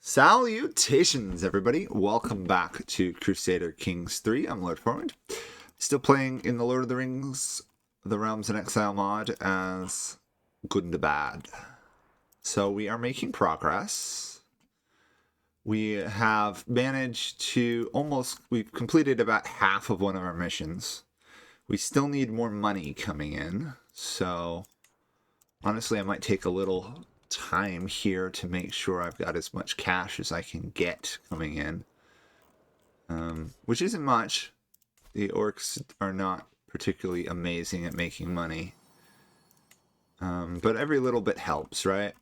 Salutations, everybody. Welcome back to Crusader Kings 3. I'm LotR. Still playing in the Lord of the Rings, the Realms in Exile mod as Gundabad. So we are making progress. We have managed to we've completed about half of one of our missions. We still need more money coming in. So honestly, I might take a little time here to make sure I've got as much cash as I can get coming in, which isn't much. The orcs are not particularly amazing at making money, but every little bit helps, right?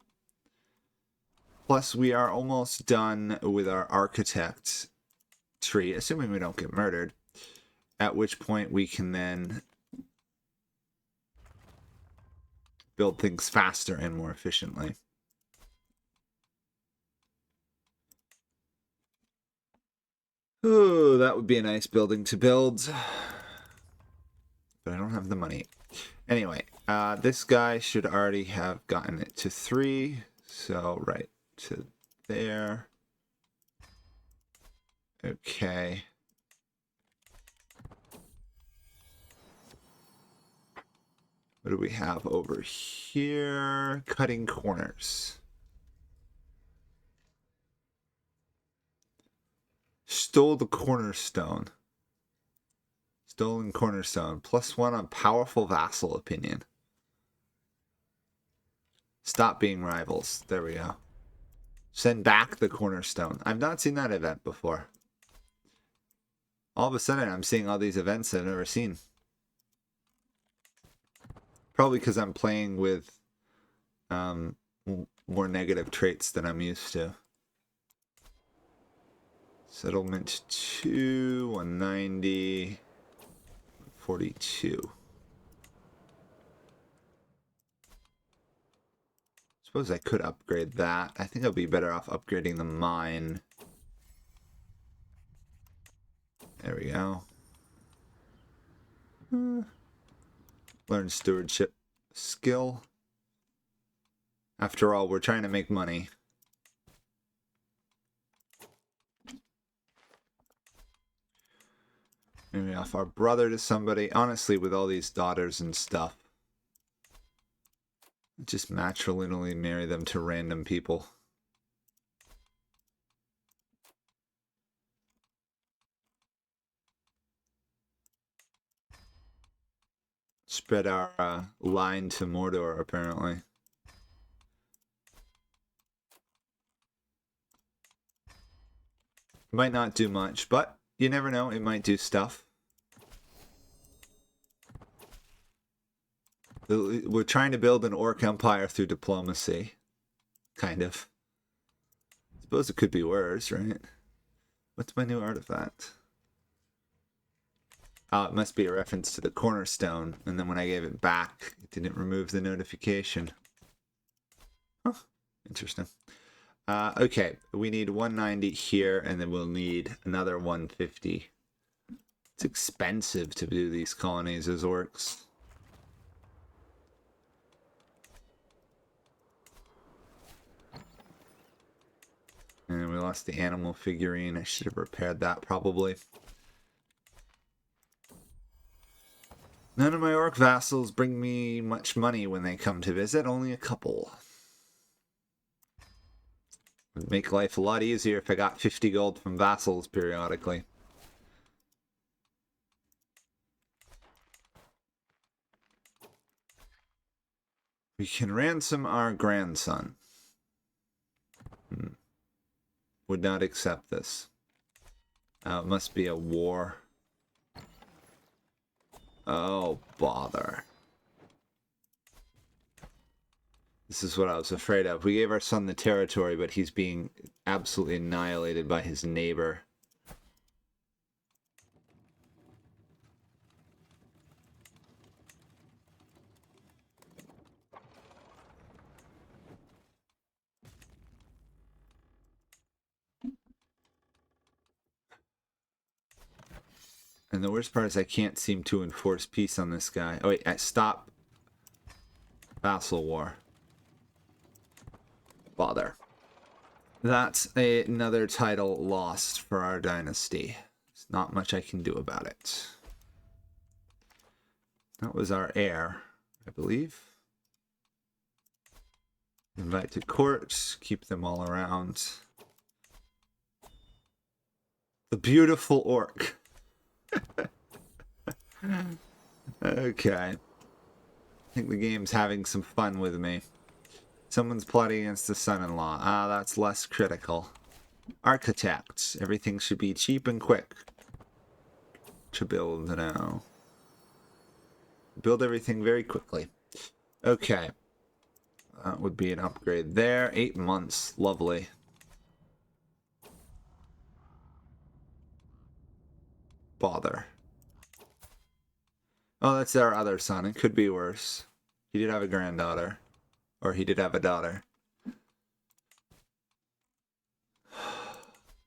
Plus, we are almost done with our architect tree, assuming we don't get murdered, at which point we can then build things faster and more efficiently. Oh, that would be a nice building to build. But I don't have the money. Anyway, this guy should already have gotten it to 3. So right to there. Okay. What do we have over here? Cutting corners. Stole the cornerstone. Stolen cornerstone. +1 on powerful vassal opinion. Stop being rivals. There we go. Send back the cornerstone. I've not seen that event before. All of a sudden, I'm seeing all these events I've never seen. Probably because I'm playing with more negative traits than I'm used to. Settlement 2, 190, 42. Suppose I could upgrade that. I think I'll be better off upgrading the mine. There we go. Learn stewardship skill. After all, we're trying to make money. Maybe off our brother to somebody. Honestly, with all these daughters and stuff, just matrilineally marry them to random people. Spread our line to Mordor, apparently. Might not do much, but you never know. It might do stuff. We're trying to build an orc empire through diplomacy. Kind of. Suppose it could be worse, right? What's my new artifact? Oh, it must be a reference to the cornerstone. And then when I gave it back, it didn't remove the notification. Huh. Interesting. Okay, we need 190 here, and then we'll need another 150. It's expensive to do these colonies as orcs. And we lost the animal figurine. I should have repaired that, probably. None of my orc vassals bring me much money when they come to visit, only a couple. Would make life a lot easier if I got 50 gold from vassals periodically. We can ransom our grandson. Would not accept this. It must be a war. Oh, bother. This is what I was afraid of. We gave our son the territory, but he's being absolutely annihilated by his neighbor. And the worst part is I can't seem to enforce peace on this guy. Oh wait, stop vassal war. Bother. That's another title lost for our dynasty. There's not much I can do about it. That was our heir, I believe. Invite to court, keep them all around. The beautiful orc. Okay. I think the game's having some fun with me. Someone's plotting against the son-in-law. Ah, that's less critical. Architects. Everything should be cheap and quick to build now. Build everything very quickly. Okay. That would be an upgrade there. 8 months. Lovely. Bother. Oh, that's our other son. It could be worse. He did have a granddaughter. Or he did have a daughter.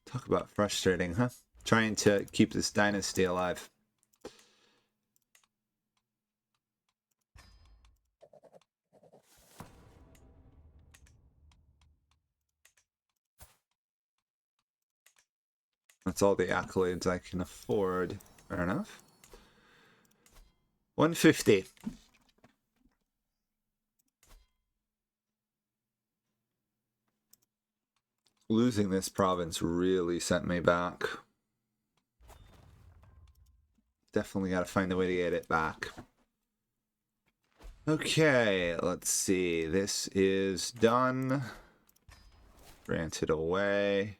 Talk about frustrating, huh? Trying to keep this dynasty alive. That's all the accolades I can afford. Fair enough. 150. Losing this province really sent me back. Definitely got to find a way to get it back. Okay, let's see. This is done. Granted away.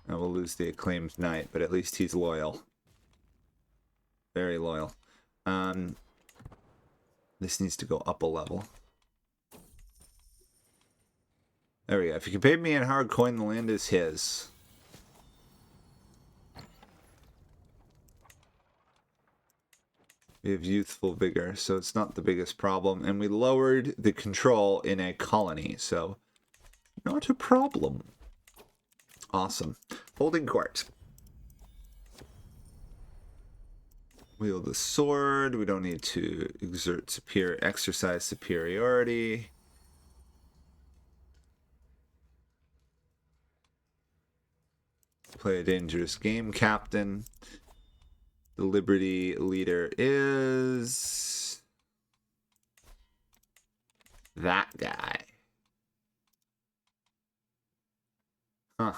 I will lose the acclaimed knight, but at least he's loyal. Very loyal. This needs to go up a level. There we go. If you can pay me in hard coin, the land is his. We have youthful vigor, so it's not the biggest problem. And we lowered the control in a colony, so not a problem. Awesome. Holding court. Wield the sword. We don't need to exercise superiority. Play a dangerous game, captain. The Liberty leader is that guy. Huh.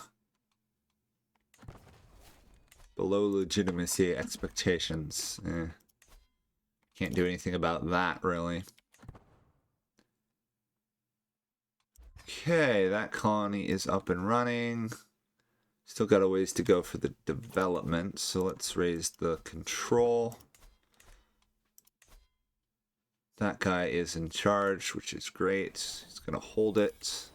Below legitimacy expectations. Can't do anything about that, really. Okay, that colony is up and running. Still got a ways to go for the development, so let's raise the control. That guy is in charge, which is great. He's going to hold it.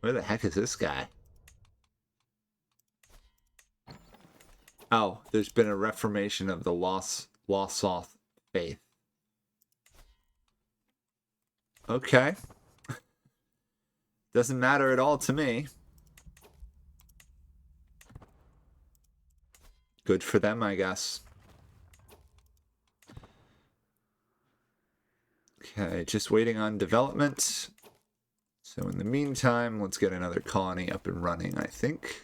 Where the heck is this guy? Oh, there's been a reformation of the Losoth faith. Okay. Doesn't matter at all to me. Good for them, I guess. Okay, just waiting on development. So in the meantime, let's get another colony up and running, I think.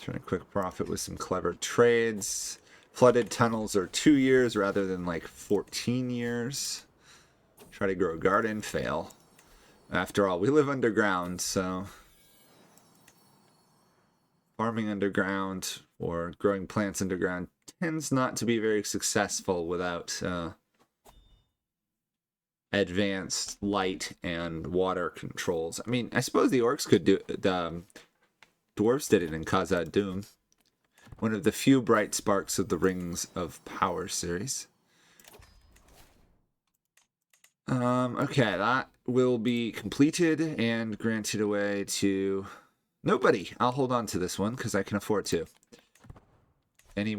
Turn a quick profit with some clever trades. Flooded tunnels are 2 years rather than like 14 years. Try to grow a garden, fail. After all, we live underground, so farming underground or growing plants underground tends not to be very successful without advanced light and water controls. I mean, I suppose the orcs could do the dwarves did it in Khazad Dûm. One of the few bright sparks of the Rings of Power series. Okay, that will be completed and granted away to nobody. I'll hold on to this one because I can afford to. The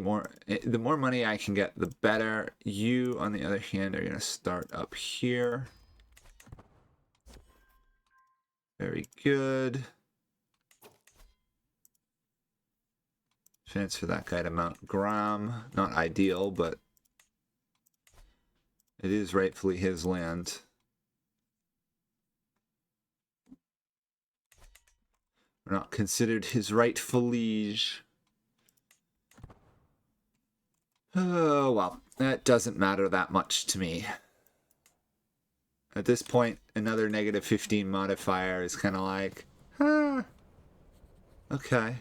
more money I can get, the better. You, on the other hand, are going to start up here. Very good. Transfer that guy to Mount Gram. Not ideal, but it is rightfully his land. We're not considered his rightful liege. Oh, well, that doesn't matter that much to me. At this point, another -15 modifier is kind of like, okay.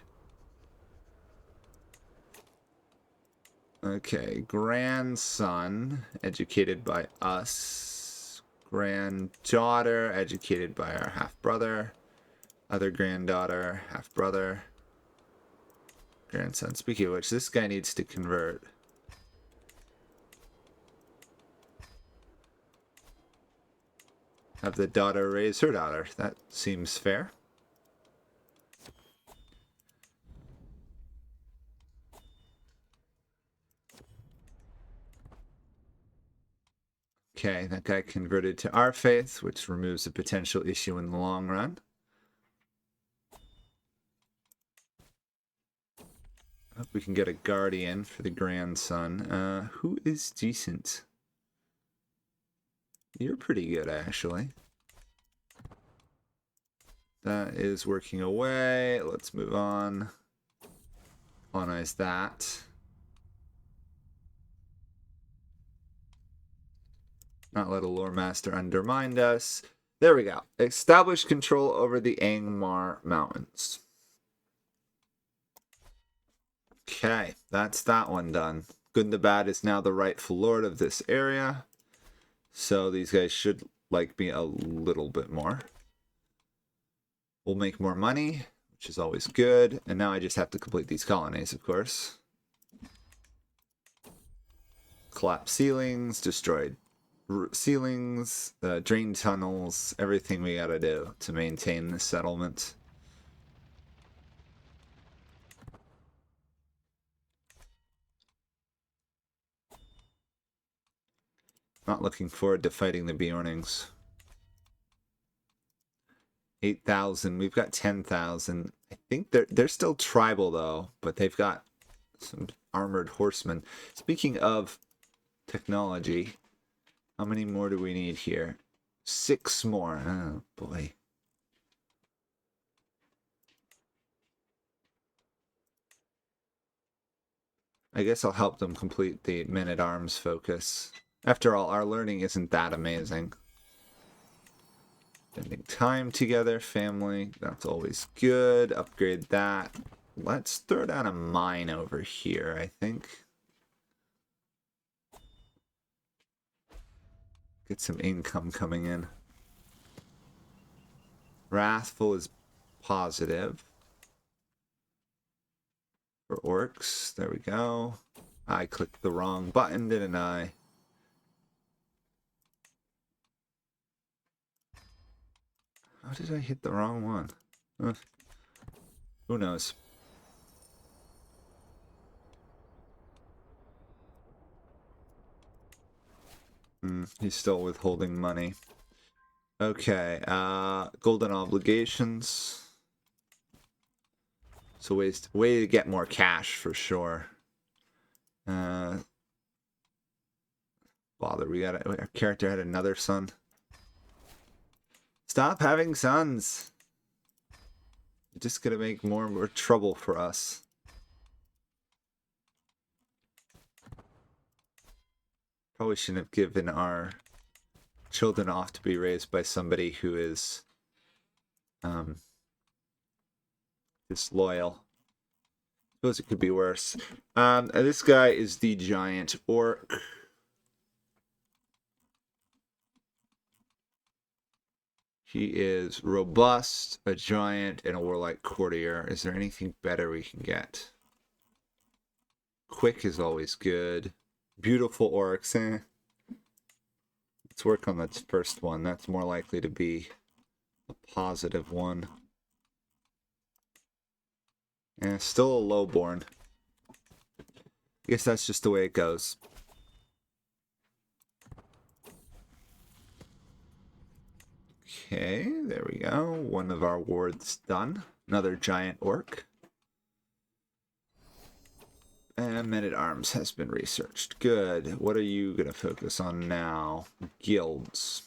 Okay, grandson, educated by us. Granddaughter, educated by our half-brother. Other granddaughter, half-brother. Grandson. Speaking of which, this guy needs to convert. Have the daughter raise her daughter. That seems fair. Okay, that guy converted to our faith, which removes a potential issue in the long run. Hope we can get a guardian for the grandson. Who is decent? You're pretty good, actually. That is working away. Let's move on. Colonize that. Not let a lore master undermine us. There we go. Establish control over the Angmar Mountains. Okay, that's that one done. Gundabad is now the rightful lord of this area. So these guys should like me a little bit more. We'll make more money, which is always good. And now I just have to complete these colonies, of course. Collapse ceilings, destroyed ceilings, drain tunnels, everything we gotta do to maintain this settlement. Not looking forward to fighting the Bjornings. 8,000. We've got 10,000. I think they're still tribal though, but they've got some armored horsemen. Speaking of technology, how many more do we need here? 6 more. Oh boy. I guess I'll help them complete the men-at-arms focus. After all, our learning isn't that amazing. Spending time together, family, that's always good. Upgrade that. Let's throw down a mine over here, I think. Get some income coming in. Wrathful is positive. For orcs, there we go. I clicked the wrong button, didn't I? How did I hit the wrong one? Who knows? He's still withholding money. Okay, golden obligations. So way to get more cash for sure. Bother, our character had another son. Stop having sons. You're just gonna make more and more trouble for us. Probably shouldn't have given our children off to be raised by somebody who is disloyal. Suppose it could be worse. This guy is the giant orc. He is robust, a giant, and a warlike courtier. Is there anything better we can get? Quick is always good. Beautiful orcs, eh? Let's work on that first one. That's more likely to be a positive one. And still a lowborn. I guess that's just the way it goes. Okay, there we go. One of our wards done. Another giant orc. And men-at-arms has been researched. Good. What are you going to focus on now? Guilds.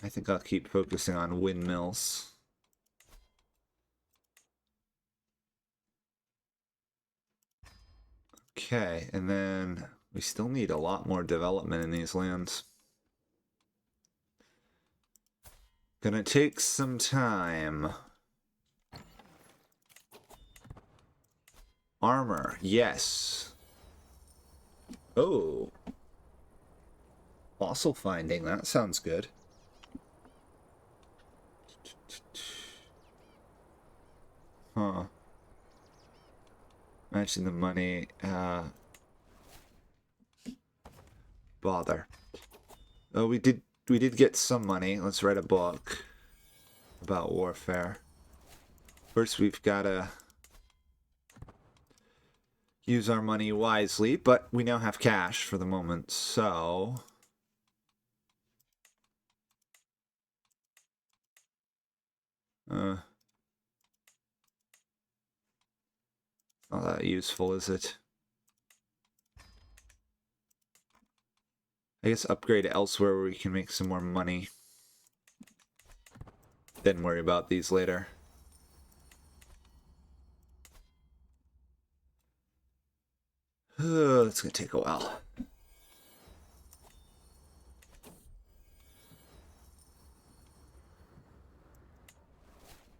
I think I'll keep focusing on windmills. Okay, and then we still need a lot more development in these lands. Gonna take some time. Armor, yes. Oh. Fossil finding, that sounds good. Huh. Matching the money, bother. Oh, we did get some money. Let's write a book about warfare. First, we've gotta use our money wisely, but we now have cash for the moment, so not that useful, is it? I guess upgrade elsewhere where we can make some more money. Then worry about these later. It's gonna take a while.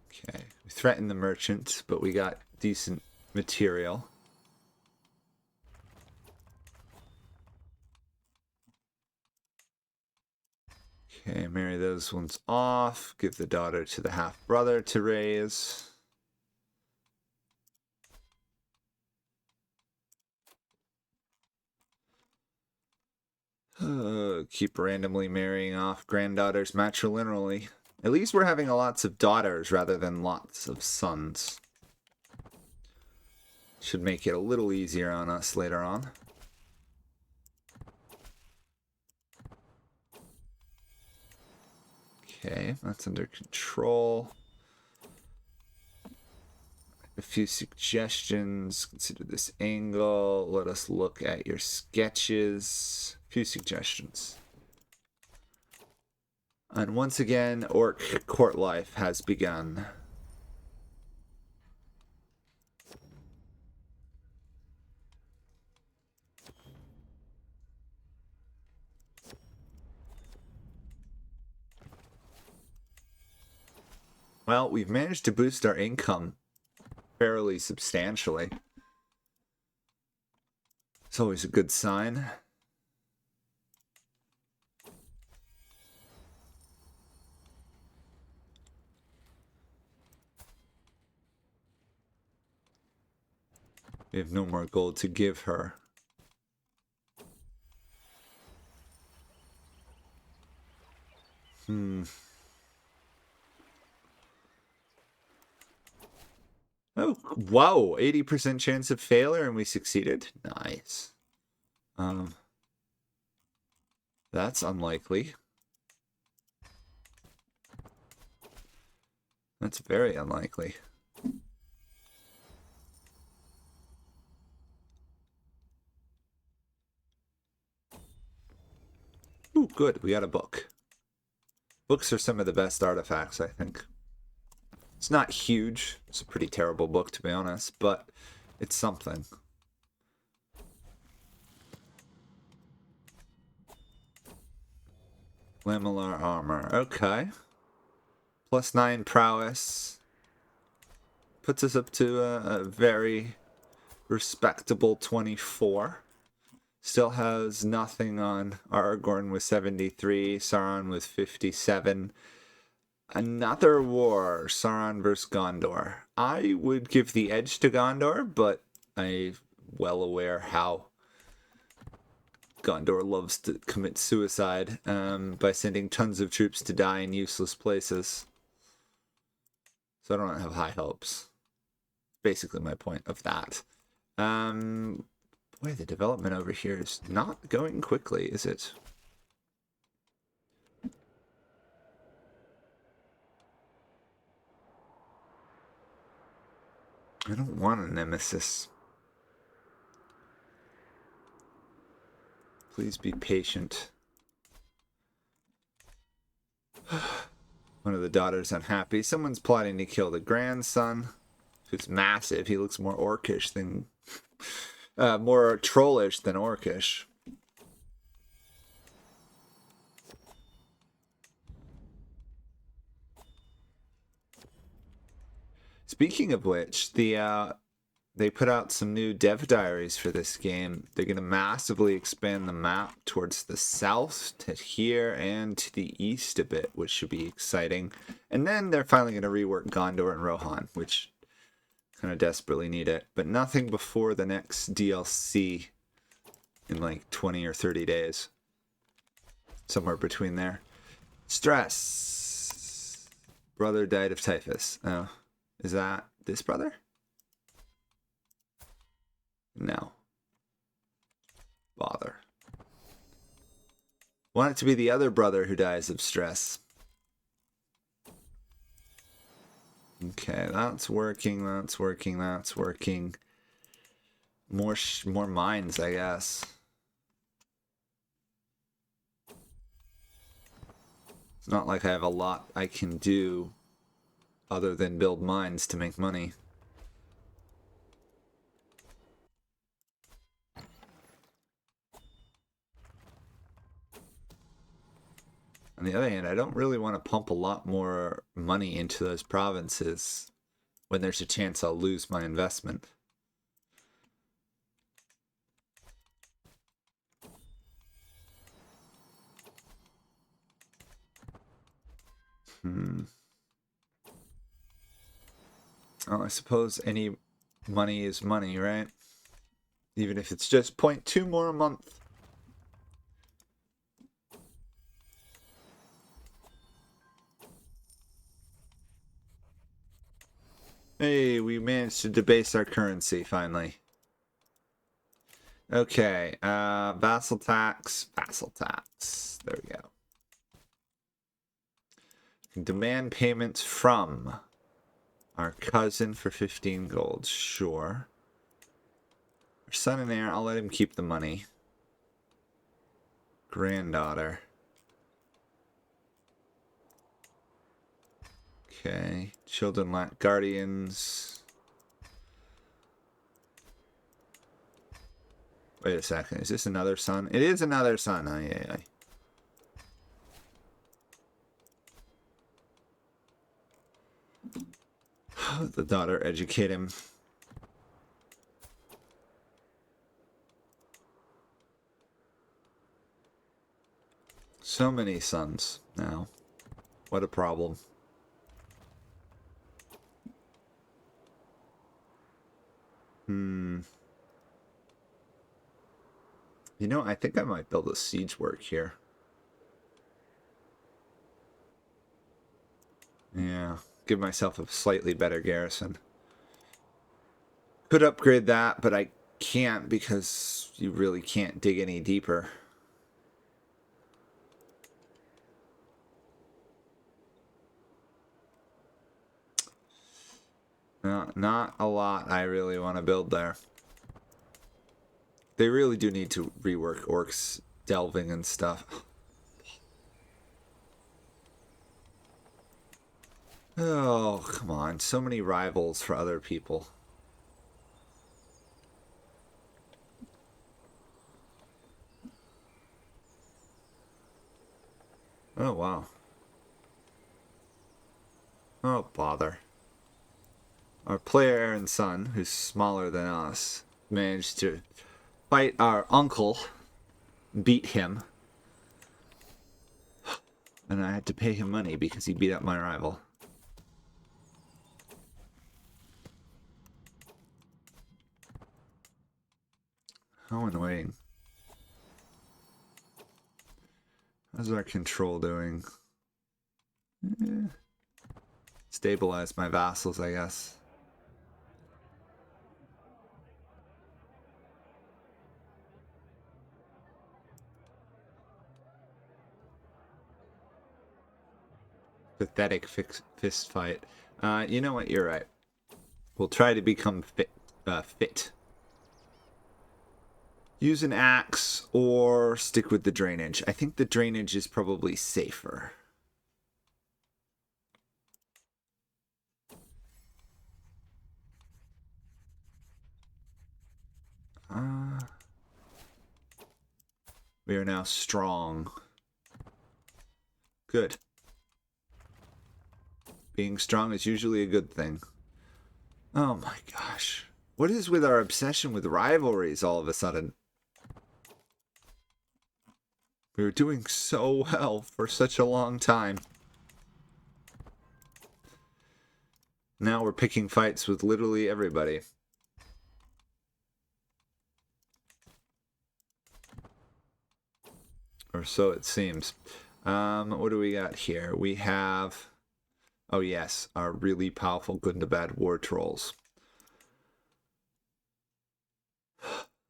Okay, we threatened the merchant, but we got decent material. Okay, marry those ones off. Give the daughter to the half-brother to raise. Keep randomly marrying off granddaughters matrilineally. At least we're having lots of daughters rather than lots of sons. Should make it a little easier on us later on. Okay, that's under control. A few suggestions. Consider this angle. Let us look at your sketches. A few suggestions. And once again, orc court life has begun. Well, we've managed to boost our income fairly substantially. It's always a good sign. We have no more gold to give her. Oh, wow, 80% chance of failure and we succeeded. Nice. That's unlikely. That's very unlikely. Ooh, good. We got a book. Books are some of the best artifacts, I think. It's not huge. It's a pretty terrible book, to be honest, but it's something. Lamellar armor. Okay. +9 prowess. Puts us up to a very respectable 24. Still has nothing on Aragorn with 73, Sauron with 57. Another war, Sauron versus Gondor. I would give the edge to Gondor, but I'm well aware how Gondor loves to commit suicide by sending tons of troops to die in useless places. So I don't have high hopes. Basically my point of that. Boy, the development over here is not going quickly, is it? I don't want a nemesis. Please be patient. One of the daughters unhappy. Someone's plotting to kill the grandson, who's massive. He looks more orcish than... more trollish than orcish. Speaking of which, they put out some new dev diaries for this game. They're going to massively expand the map towards the south, to here, and to the east a bit, which should be exciting. And then they're finally going to rework Gondor and Rohan, which kind of desperately need it. But nothing before the next DLC in like 20 or 30 days. Somewhere between there. Stress. Brother died of typhus. Oh, is that this brother? No. Bother. Want it to be the other brother who dies of stress. Okay, that's working, that's working, that's working. More mines, I guess. It's not like I have a lot I can do other than build mines to make money. On the other hand, I don't really want to pump a lot more money into those provinces when there's a chance I'll lose my investment. Oh, I suppose any money is money, right? Even if it's just 0.2 more a month. Hey, we managed to debase our currency, finally. Okay, vassal tax. There we go. Demand payments from our cousin for 15 gold, sure. Our son and heir, I'll let him keep the money. Granddaughter. Okay, children lack guardians. Wait a second, is this another son? It is another son, aye, aye, aye. The daughter educate him. So many sons now. What a problem. You know, I think I might build a siege work here. Yeah, give myself a slightly better garrison. Could upgrade that, but I can't because you really can't dig any deeper. No, not a lot I really want to build there. They really do need to rework orcs delving and stuff. Oh, come on. So many rivals for other people. Oh, wow. Oh, bother. Our player and son, who's smaller than us, managed to fight our uncle, beat him, and I had to pay him money because he beat up my rival. How annoying. How's our control doing? Stabilize my vassals, I guess. Pathetic fist fight. You know what? You're right. We'll try to become fit. use an axe or stick with the drainage. I think the drainage is probably safer. We are now strong. Good. Being strong is usually a good thing. Oh my gosh. What is with our obsession with rivalries all of a sudden? We were doing so well for such a long time. Now we're picking fights with literally everybody. Or so it seems. What do we got here? We have... Oh yes, our really powerful Gundabad war trolls.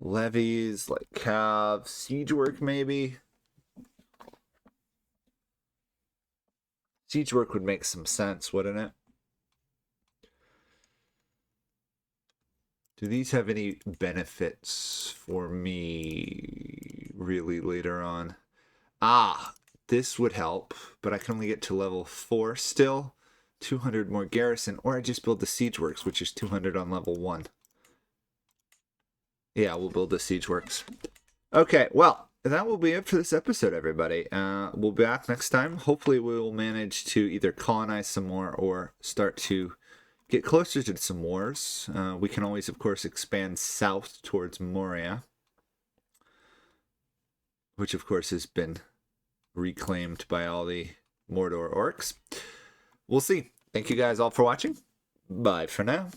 Levies, like cav, siege work maybe? Siege work would make some sense, wouldn't it? Do these have any benefits for me really later on? Ah, this would help, but I can only get to level 4 still. 200 more garrison, or I just build the siege works, which is 200 on level 1. Yeah, we'll build the siege works. Okay, well, that will be it for this episode, everybody. We'll be back next time. Hopefully we will manage to either colonize some more or start to get closer to some wars. We can always, of course, expand south towards Moria, which, of course, has been reclaimed by all the Mordor orcs. We'll see. Thank you guys all for watching. Bye for now.